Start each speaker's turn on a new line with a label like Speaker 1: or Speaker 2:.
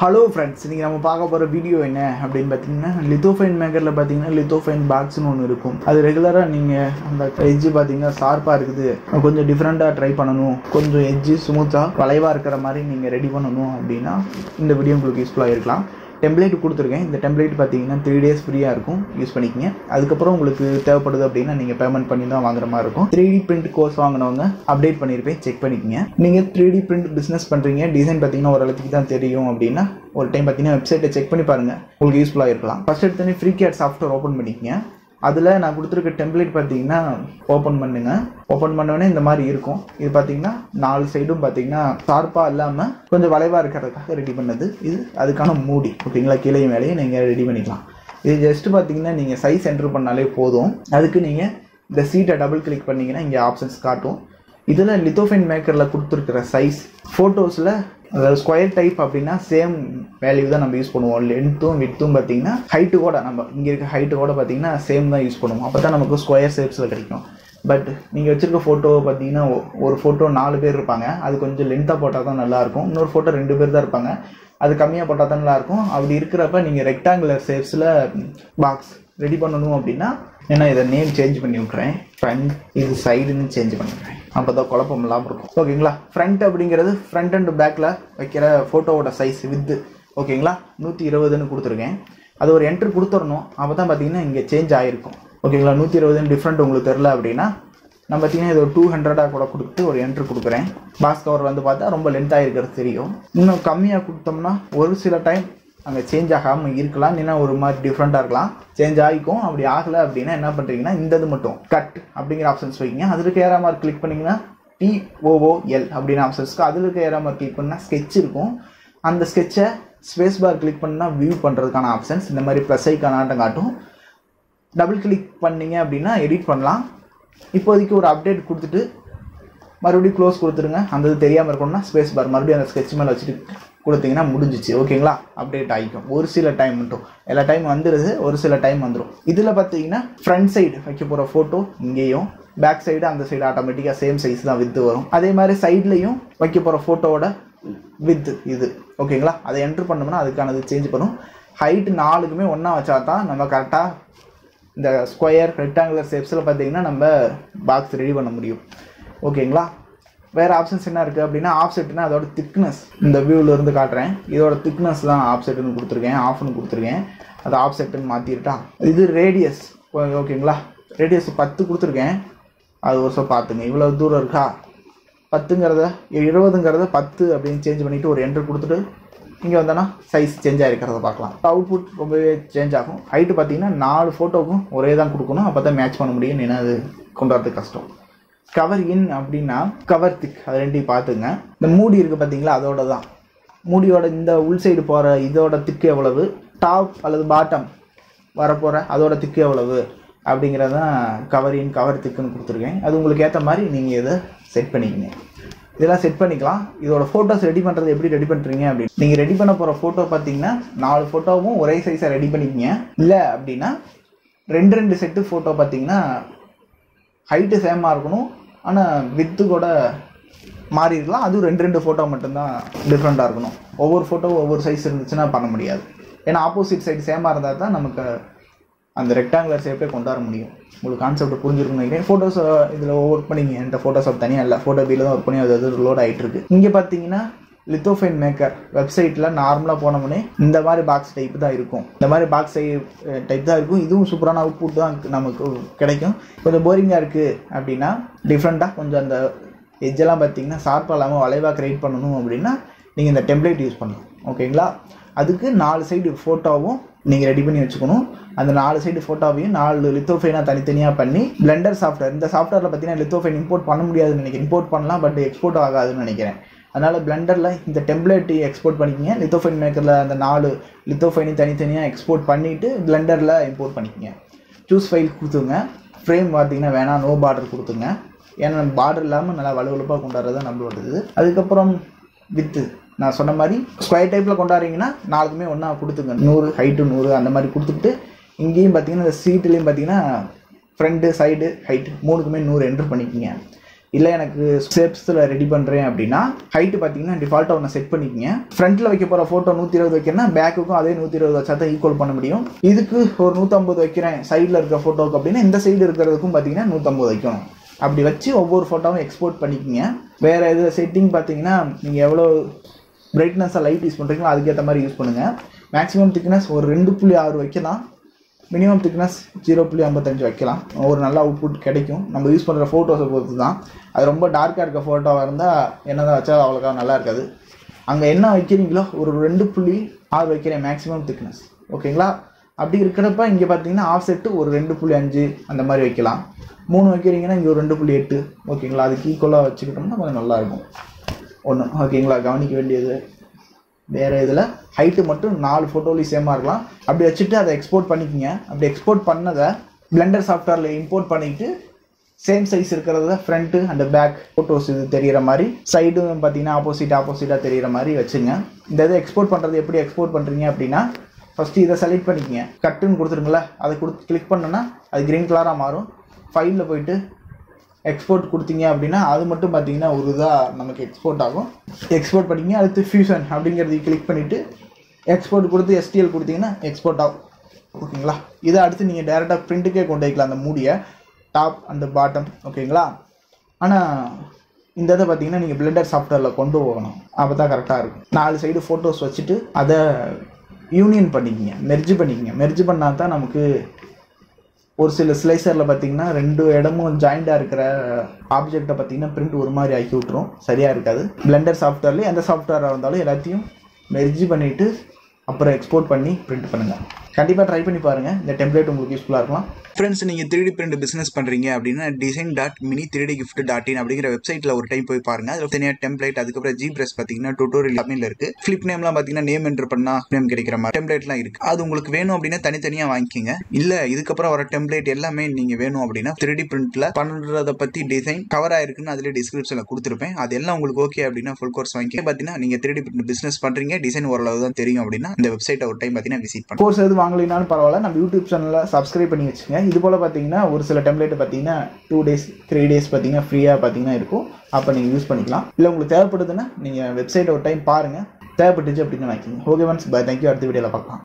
Speaker 1: Hello friends, இன்றைக்கி நம்ம பார்க்க போகிற வீடியோ என்ன அப்படின்னு பார்த்தீங்கன்னா, லித்தோஃபைன் மேக்கரில் பார்த்தீங்கன்னா லித்தோஃபைன் பாக்ஸ்னு ஒன்று இருக்கும். அது ரெகுலராக நீங்கள் அந்த எட்ஜு பார்த்தீங்கன்னா ஷார்ப்பாக இருக்குது, கொஞ்சம் டிஃப்ரெண்ட்டாக ட்ரை பண்ணணும், கொஞ்சம் எட்ஜு ஸ்மூத்தாக வளைவாக இருக்கிற மாதிரி நீங்கள் ரெடி பண்ணணும் அப்படின்னா இந்த வீடியோ உங்களுக்கு யூஸ்ஃபுல்லாக இருக்கலாம். டெம்ப்ளேட் கொடுத்துருக்கேன். இந்த டெம்ப்ளேட் பார்த்தீங்கன்னா 3 days ஃப்ரீயாக இருக்கும், யூஸ் பண்ணிக்கங்க. அதுக்கப்புறம் உங்களுக்கு தேவைப்படுது அப்படின்னா நீங்கள் பேமெண்ட் பண்ணி தான் வாங்குற மாதிரி இருக்கும். 3D பிரிண்ட் கோர்ஸ் வாங்கினவங்க அப்டேட் பண்ணியிருப்பேன், செக் பண்ணிக்கங்க. நீங்கள் 3D பிரிண்ட் பிஸ்னஸ் பண்ணுறீங்க, டிசைன் பார்த்தீங்கன்னா ஓரளவுக்கு தான் தெரியும் அப்படின்னா ஒரு டைம் பார்த்தீங்கன்னா வெப்சைட்டை செக் பண்ணி பாருங்கள், உங்களுக்கு யூஸ்ஃபுல்லாக இருக்கலாம். ஃபஸ்ட் எடுத்தோடனே FreeCAD சாஃப்ட்வேர் ஓப்பன் பண்ணிக்கங்க. அதில் நான் கொடுத்துருக்க டெம்ப்ளேட் பார்த்தீங்கன்னா ஓப்பன் பண்ணுங்க. ஓப்பன் பண்ணோடனே இந்த மாதிரி இருக்கும். இது பார்த்தீங்கன்னா 4 சைடும் பார்த்தீங்கன்னா ஷார்ப்பாக இல்லாமல் கொஞ்சம் வளைவாக இருக்கிறதுக்காக ரெடி பண்ணது. இது அதுக்கான மூடி, ஓகேங்களா? கீழே மேலேயே நீங்கள் ரெடி பண்ணிக்கலாம். இது ஜஸ்ட் பார்த்தீங்கன்னா நீங்கள் சைஸ் என்ட்ரு பண்ணாலே போதும். அதுக்கு நீங்கள் இந்த சீட்டை டபுள் கிளிக் பண்ணிங்கன்னா இங்கே ஆப்ஷன்ஸ் காட்டும். இதில் லித்தோஃபைன் மேக்கரில் கொடுத்துருக்கிற சைஸ் ஃபோட்டோஸில், அதாவது ஸ்கொயர் டைப் அப்படின்னா சேம் வேல்யூ தான் நம்ம யூஸ் பண்ணுவோம். லென்த்தும் வித்தும் பார்த்தீங்கன்னா ஹைட்டு கூட நம்ம இங்கே இருக்க ஹைட்டு கூட பார்த்தீங்கன்னா சேம் தான் யூஸ் பண்ணுவோம். அப்போ தான் நமக்கு ஸ்கொயர் ஷேப்ஸில் கிடைக்கும். பட் நீங்கள் வச்சுருக்க ஃபோட்டோ பார்த்தீங்கன்னா ஒரு ஃபோட்டோ 4 பேர் இருப்பாங்க, அது கொஞ்சம் லென்த்தாக போட்டால் தான் நல்லாயிருக்கும். இன்னொரு ஃபோட்டோ 2 பேர் தான் இருப்பாங்க, அது கம்மியாக போட்டால் தான் நல்லாயிருக்கும். அப்படி இருக்கிறப்ப நீங்கள் ரெக்டாங்குலர் ஷேப்ஸில் பாக்ஸ் ரெடி பண்ணணும் அப்படின்னா, ஏன்னா இதை நேம் சேஞ்ச் பண்ணி விட்றேன், ஃப்ரண்ட் இது சைடுன்னு சேஞ்ச் பண்ணிடுறேன், அப்போ தான் குழப்பம் இல்லாமல் இருக்கும், ஓகேங்களா? ஃப்ரண்ட் அப்படிங்கிறது ஃப்ரண்ட் அண்ட் பேக்கில் வைக்கிற ஃபோட்டோவோட சைஸ் வித்து, ஓகேங்களா? 120ன்னு கொடுத்துருக்கேன். அது ஒரு என்ட்ரு கொடுத்துடணும், அப்போ தான் பார்த்தீங்கன்னா இங்கே சேஞ்ச் ஆகிருக்கும், ஓகேங்களா? 120 டிஃப்ரெண்ட் உங்களுக்கு தெரில அப்படின்னா நான் பார்த்தீங்கன்னா இது ஒரு 200 கூட கொடுத்து ஒரு என்ட்ரு கொடுக்குறேன். பாக்ஸ் கவர் வந்து பார்த்தா ரொம்ப லென்த்தாக இருக்கிறது தெரியும். இன்னும் கம்மியாக கொடுத்தோம்னா ஒரு சில டைம் அங்கே சேஞ்ச் ஆகாமல் இருக்கலாம், இல்லைன்னா ஒரு மாதிரி டிஃப்ரெண்ட்டாக இருக்கலாம், சேஞ்ச் ஆகிக்கும். அப்படி ஆகலை அப்படின்னா என்ன பண்ணுறீங்கன்னா இந்த இது மட்டும் கட் அப்படிங்கிற ஆப்ஷன்ஸ் வைக்கிங்க. அதில் ஏரா மார்க் கிளிக் பண்ணிங்கன்னா TOOL அப்படின்னு ஆப்ஷன்ஸ்க்கு அதில் இருக்க ஏரா மார்க் கிளிக் பண்ணால் ஸ்கெட்ச் இருக்கும். அந்த ஸ்கெட்சை ஸ்பேஸ் பார் கிளிக் பண்ணால் வியூ பண்ணுறதுக்கான ஆப்ஷன்ஸ் இந்த மாதிரி ப்ளஸ் ஐக்கான ஆட்டம் காட்டும். டபுள் கிளிக் பண்ணிங்க அப்படின்னா எடிட் பண்ணலாம். இப்போதைக்கு ஒரு அப்டேட் கொடுத்துட்டு மறுபடியும் க்ளோஸ் கொடுத்துருங்க. அந்த இது தெரியாமல் இருக்கணும்னா ஸ்பேஸ் பார் மறுபடியும் அந்த ஸ்கெட்ச் மேலே வச்சுட்டு கொடுத்தீங்கன்னா முடிஞ்சிச்சு, ஓகேங்களா? அப்டேட் ஆகிக்கும். ஒரு சில டைம் மட்டும், எல்லா டைம் வந்துடுது, ஒரு சில டைம் வந்துடும். இதில் பார்த்தீங்கன்னா ஃப்ரண்ட் சைடு வைக்க போகிற ஃபோட்டோ இங்கேயும், பேக் சைடு அந்த சைடு ஆட்டோமேட்டிக்காக சேம் சைஸ் தான் வித்து வரும். அதே மாதிரி சைட்லையும் வைக்க போகிற ஃபோட்டோவோட வித்து இது, ஓகேங்களா? அதை என்ட்ரு பண்ணோம்னா அதுக்கானது சேஞ்ச் பண்ணும். ஹைட்டு 4க்குமே ஒன்றா வச்சா தான் நம்ம கரெக்டாக இந்த ஸ்கொயர் ரெக்டாங்குலர் ஷேப்ஸில் பார்த்தீங்கன்னா நம்ம பாக்ஸ் ரெடி பண்ண முடியும், ஓகேங்களா? வேறு ஆப்ஷன்ஸ் என்ன இருக்குது அப்படின்னா, ஆஃப்செட்னா அதோட திக்னஸ் இந்த வியூவிலேருந்து காட்டுறேன். இதோட திக்னஸ் தான் ஆஃப்செட்டுன்னு கொடுத்துருக்கேன், ஆஃப்னு கொடுத்துருக்கேன். அது ஆஃப்செட்டுன்னு மாற்றிட்டா. இது ரேடியஸ், ஓகேங்களா? ரேடியஸ் 10 கொடுத்துருக்கேன். அது ஒரு சொல் பார்த்துங்க, இவ்வளோ தூரம் இருக்கா? 10ங்கிறத 20ங்கிறத 10 அப்படின்னு சேஞ்ச் பண்ணிவிட்டு ஒரு என்ட்ரு கொடுத்துட்டு இங்கே வந்தோன்னா சைஸ் சேஞ்ச் ஆகிருக்கிறத பார்க்கலாம். அவுட்புட் ரொம்பவே சேஞ்ச் ஆகும். ஹைட்டு பார்த்தீங்கன்னா 4 ஃபோட்டோவுக்கும் ஒரே தான் கொடுக்கணும், அப்போ தான் மேட்ச் பண்ண முடியும், ஏன்னா அது கொண்டு வரதுக்கு கஷ்டம். கவர் இன் அப்படின்னா கவர் திக், அது ரெண்டையும் பார்த்துங்க. இந்த மூடி இருக்குது பார்த்தீங்களா, அதோட தான் மூடியோட இந்த உள் சைடு போகிற இதோட திக்கு எவ்வளவு, டாப் அல்லது பாட்டம் வரப்போகிற அதோட திக்கு எவ்வளவு அப்படிங்கிறதான் கவர் இன் கவர் திக்குன்னு கொடுத்துருக்கேன். அது உங்களுக்கு ஏற்ற மாதிரி நீங்கள் இதை செட் பண்ணிக்கங்க. இதெல்லாம் செட் பண்ணிக்கலாம். இதோட ஃபோட்டோஸ் ரெடி பண்ணுறது எப்படி ரெடி பண்ணுறீங்க அப்படின்னு, நீங்கள் ரெடி பண்ண போகிற ஃபோட்டோ பார்த்தீங்கன்னா 4 ஃபோட்டோவும் ஒரே சைஸாக ரெடி பண்ணிக்கங்க. இல்லை அப்படின்னா 2 செட்டு ஃபோட்டோ பார்த்தீங்கன்னா ஹைட்டு சேமாக இருக்கணும், ஆனால் வித்து கூட மாறிடலாம். அதுவும் 2 ஃபோட்டோ மட்டும்தான் டிஃப்ரெண்ட்டாக இருக்கணும். ஒவ்வொரு ஃபோட்டோவும் ஒவ்வொரு சைஸ் இருந்துச்சுன்னா பண்ண முடியாது. ஏன்னா ஆப்போசிட் சைடு சேமாக இருந்தால் தான் நமக்கு அந்த ரெக்டாங்குலர் ஷேப்பே கொண்டு வர முடியும். உங்களுக்கு கான்செப்ட் புரிஞ்சிருக்குன்னு நினைக்கிறேன். ஃபோட்டோஸ் இதில் ஒர்க் பண்ணிங்க, என்கிட்ட ஃபோட்டோஸ் தனியாக இல்லை, ஃபோட்டோ பியில் தான் ஒர்க் பண்ணி அது லோட் ஆகிட்டு இருக்கு. இங்கே பார்த்தீங்கன்னா லித்தோஃபைன் மேக்கர் வெப்சைட்டில் நார்மலாக போனோம்னே இந்த மாதிரி பாக்ஸ் டைப் தான் இருக்கும். இந்த மாதிரி பாக்ஸ் டைப் தான் இருக்கும். இதுவும் சூப்பரான அவுட்புட் தான் நமக்கு கிடைக்கும். கொஞ்சம் போரிங்காக இருக்குது அப்படின்னா டிஃப்ரெண்ட்டாக கொஞ்சம் அந்த எட்ஜெல்லாம் பார்த்தீங்கன்னா ஷார்ப்பாக இல்லாமல் வளைவாக க்ரியேட் பண்ணணும் அப்படின்னா நீங்கள் இந்த டெம்ப்ளேட் யூஸ் பண்ணலாம், ஓகேங்களா? அதுக்கு 4 சைடு ஃபோட்டோவும் நீங்கள் ரெடி பண்ணி வச்சுக்கணும். அந்த 4 சைடு ஃபோட்டோவையும் 4 லித்தோஃபைனாக தனித்தனியாக பண்ணி பிளெண்டர் சாஃப்ட்வேர், இந்த சாஃப்ட்வேரில் பார்த்தீங்கன்னா லித்தோஃபைன் இம்போர்ட் பண்ண முடியாதுன்னு நினைக்கிறேன். இம்போர்ட் பண்ணலாம், பட் எக்ஸ்போர்ட் ஆகாதுன்னு நினைக்கிறேன். அதனால் பிளெண்டரில் இந்த டெம்ப்ளேட்டு எக்ஸ்போர்ட் பண்ணிக்கிங்க. லித்தோஃபைன் மேக்கரில் அந்த 4 லித்தோஃபைனையும் தனித்தனியாக எக்ஸ்போர்ட் பண்ணிவிட்டு பிளெண்டரில் இம்போர்ட் பண்ணிக்கிங்க. சூஸ் ஃபைல் கொடுத்துங்க. ஃப்ரேம் பார்த்தீங்கன்னா வேணாம், நோ பார்டர் கொடுத்துங்க. ஏன்னா நம்ம பார்டர் இல்லாமல் நல்லா வலுவலுப்பாக கொண்டாடுறது தான் நம்மளோட இது. அதுக்கப்புறம் வித்து நான் சொன்ன மாதிரி ஸ்கொயர் டைப்பில் கொண்டாடுறீங்கன்னா 4க்குமே ஒன்றா கொடுத்துங்க. 100 ஹைட்டு 100 அந்த மாதிரி கொடுத்துக்கிட்டு இங்கேயும் பார்த்தீங்கன்னா இந்த சீட்டுலேயும் பார்த்தீங்கன்னா ஃப்ரண்ட்டு சைடு ஹைட்டு 3க்குமே 100 என்ட்ரு பண்ணிக்கிங்க. இல்லை எனக்கு ஸ்டெப்ஸில் ரெடி பண்ணுறேன் அப்படின்னா ஹைட்டு பார்த்தீங்கன்னா டிஃபால்ட்டாக ஒன்று செட் பண்ணிக்கங்க. ஃப்ரண்ட்டில் வைக்க போகிற ஃபோட்டோ 120 வைக்கிறேன்னா பேக்குக்கும் அதே 120 வச்சா தான் ஈக்குவல் பண்ண முடியும். இதுக்கு ஒரு 150 வைக்கிறேன் சைடில் இருக்க ஃபோட்டோவுக்கு அப்படின்னா இந்த சைடு இருக்கிறதுக்கும் பார்த்தீங்கன்னா 150 வைக்கணும். அப்படி வச்சு ஒவ்வொரு ஃபோட்டோவும் எக்ஸ்போர்ட் பண்ணிக்கங்க. வேறு இது செட்டிங் பார்த்தீங்கன்னா நீங்கள் எவ்வளோ பிரைட்னஸாக லைட் யூஸ் பண்ணுறீங்களோ அதுக்கேற்ற மாதிரி யூஸ் பண்ணுங்கள். மேக்ஸிமம் திக்னஸ் ஒரு 2.6 வைக்கலாம். மினிமம் திக்னஸ் 0.55 வைக்கலாம். ஒரு நல்ல அவுட்புட் கிடைக்கும். நம்ம யூஸ் பண்ணுற ஃபோட்டோஸை பொறுத்து தான். அது ரொம்ப டார்க்காக இருக்க ஃபோட்டோவாக இருந்தால் என்னதான் வச்சா அவ்வளோக்கா நல்லா இருக்காது. அங்கே என்ன வைக்கிறீங்களோ ஒரு 2.6 வைக்கிறேன் மேக்ஸிமம் திக்னஸ், ஓகேங்களா? அப்படி இருக்கிறப்ப இங்கே பார்த்தீங்கன்னா ஆஃப் செட்டு ஒரு 2.5 அந்த மாதிரி வைக்கலாம். 3 வைக்கிறீங்கன்னா இங்கே ஒரு 2.8, ஓகேங்களா? அதுக்கு ஈக்குவலாக வச்சுக்கிட்டோம்னா கொஞ்சம் நல்லாயிருக்கும். ஒன்று ஓகேங்களா? கவனிக்க வேண்டியது வேறு இதில் ஹைட்டு மட்டும் 4 ஃபோட்டோலையும் சேமாக இருக்கலாம். அப்படி வச்சுட்டு அதை எக்ஸ்போர்ட் பண்ணிக்கோங்க. அப்படி எக்ஸ்போர்ட் பண்ணதை பிளெண்டர் சாஃப்ட்வேரில் இம்போர்ட் பண்ணிக்கிட்டு சேம் சைஸ் இருக்கிறத ஃப்ரண்ட்டு அண்ட் பேக் ஃபோட்டோஸ் இது தெரிகிற மாதிரி சைடும் பார்த்தீங்கன்னா ஆப்போசிட்டாக தெரிகிற மாதிரி வச்சுங்க. இந்த இதை எக்ஸ்போர்ட் பண்ணுறது எப்படி எக்ஸ்போர்ட் பண்ணுறீங்க அப்படின்னா ஃபஸ்ட்டு இதை செலக்ட் பண்ணிக்கங்க. கட்டுன்னு கொடுத்துருங்களா, அதை கிளிக் பண்ணோன்னா அது க்ரீன் கலராக மாறும். ஃபைலில் போயிட்டு எக்ஸ்போர்ட் கொடுத்தீங்க அப்படின்னா அது மட்டும் பார்த்தீங்கன்னா ஒரு இதாக நமக்கு எக்ஸ்போர்ட் ஆகும். எக்ஸ்போர்ட் பண்ணிங்க. அடுத்து ஃபியூஷன் அப்படிங்கிறது கிளிக் பண்ணிவிட்டு எக்ஸ்போர்ட் கொடுத்து STL கொடுத்தீங்கன்னா எக்ஸ்போர்ட் ஆகும், ஓகேங்களா? இதை அடுத்து நீங்கள் டேரெக்டாக பிரிண்ட்டுக்கே கொண்டு வைக்கலாம் அந்த மூடியை, டாப் அண்ட் பாட்டம், ஓகேங்களா? ஆனால் இந்த இதை பார்த்தீங்கன்னா நீங்கள் பிளெண்டர் சாஃப்ட்வேரில் கொண்டு போகணும். அப்போ தான் கரெக்டாக இருக்கும். 4 சைடு ஃபோட்டோஸ் வச்சுட்டு அதை யூனியன் பண்ணிக்கிங்க, மெர்ஜ் பண்ணிக்கிங்க. மெர்ஜ் பண்ணால் தான் நமக்கு ஒரு சில ஸ்லைசரில் பார்த்தீங்கன்னா 2 இடமும் ஜாயிண்டாக இருக்கிற ஆப்ஜெக்டை பார்த்தீங்கன்னா பிரிண்ட் ஒரு மாதிரி ஆக்கி விட்ரும், சரியாக இருக்காது. பிளெண்டர் சாஃப்ட்வேர்லேயே எந்த சாஃப்ட்வேராக இருந்தாலும் எல்லாத்தையும் மெர்ஜ் பண்ணிவிட்டு அப்புறம் எக்ஸ்போர்ட் பண்ணி பிரிண்ட் பண்ணுங்கள். கண்டிப்பாக ட்ரை பண்ணி பாருங்கள். இந்த டெம்ப்ளேட் உங்களுக்கு யூஸ்ஃபுல்லாக இருக்கலாம்.
Speaker 2: ஃப்ரெண்ட்ஸ், நீங்கள் 3D பிரிண்ட் பிஸ்னஸ் பண்ணுறீங்க அப்படின்னா design.mini3dgift.in அப்படிங்கிற வெப்சைட்டில் ஒரு டைம் போய் பாருங்கள். அதில் தனியாக டெம்ப்ளேட், அதுக்கப்புறம் ஜிப்ரஸ் பார்த்தீங்கன்னா டுட்டோரியல் தமிழில் இருக்குது. ஃபிளிப் நேம்லாம் பார்த்தீங்கன்னா நேம் என்ட்ரு பண்ணால் நேம் கிடைக்கிற மாதிரி டெம்ப்ளேட்லாம் இருக்குது. அது உங்களுக்கு வேணும் அப்படின்னா தனித்தனியாக வாங்கிக்கிங்க. இல்லை இதுக்கப்புறம் வர டெம்ப்ளேட் எல்லாமே நீங்கள் வேணும் அப்படின்னா 3D பிரிண்ட்டில் பண்ணுறதை பற்றி டிசைன் கவர் ஆயிருக்குன்னு அதில் டிஸ்கிரிப்ஷனில் கொடுத்துருப்பேன். அது எல்லாம் உங்களுக்கு ஓகே அப்படின்னா ஃபுல் கோர்ஸ் வாங்கி பார்த்தீங்கன்னா நீங்கள் 3D பிரிண்ட் பிஸ்னஸ் பண்ணுறீங்க, டிசைன் ஓரளவு தான் தெரியும் அப்படின்னா இந்த வெப்சைட்டை ஒரு டைம் பார்த்தீங்கன்னா விசிட் பண்ணுங்க.
Speaker 1: கோர்ஸ் எது வாங்கலைனாலும் பரவாயில்ல, நம்ம யூடியூப் சேனலில் சப்ஸ்கிரைப் பண்ணி வச்சுங்க. இது போல் பார்த்தீங்கன்னா ஒரு சில டெம்ப்ளேட் பார்த்தீங்கன்னா 2 days 3 days பார்த்தீங்கன்னா ஃப்ரீயாக பார்த்தீங்கன்னா இருக்கும். அப்போ நீங்கள் யூஸ் பண்ணிக்கலாம். இல்லை உங்களுக்கு தேவைப்படுதுன்னா நீங்கள் வெப்சைட்டை ஒரு டைம் பாருங்கள். தேவைப்பட்டுச்சு அப்படின்னு வாங்கிக்கிங்க. Okay once bye, thank you. அடுத்த வீடியோவில் பார்க்கலாம்.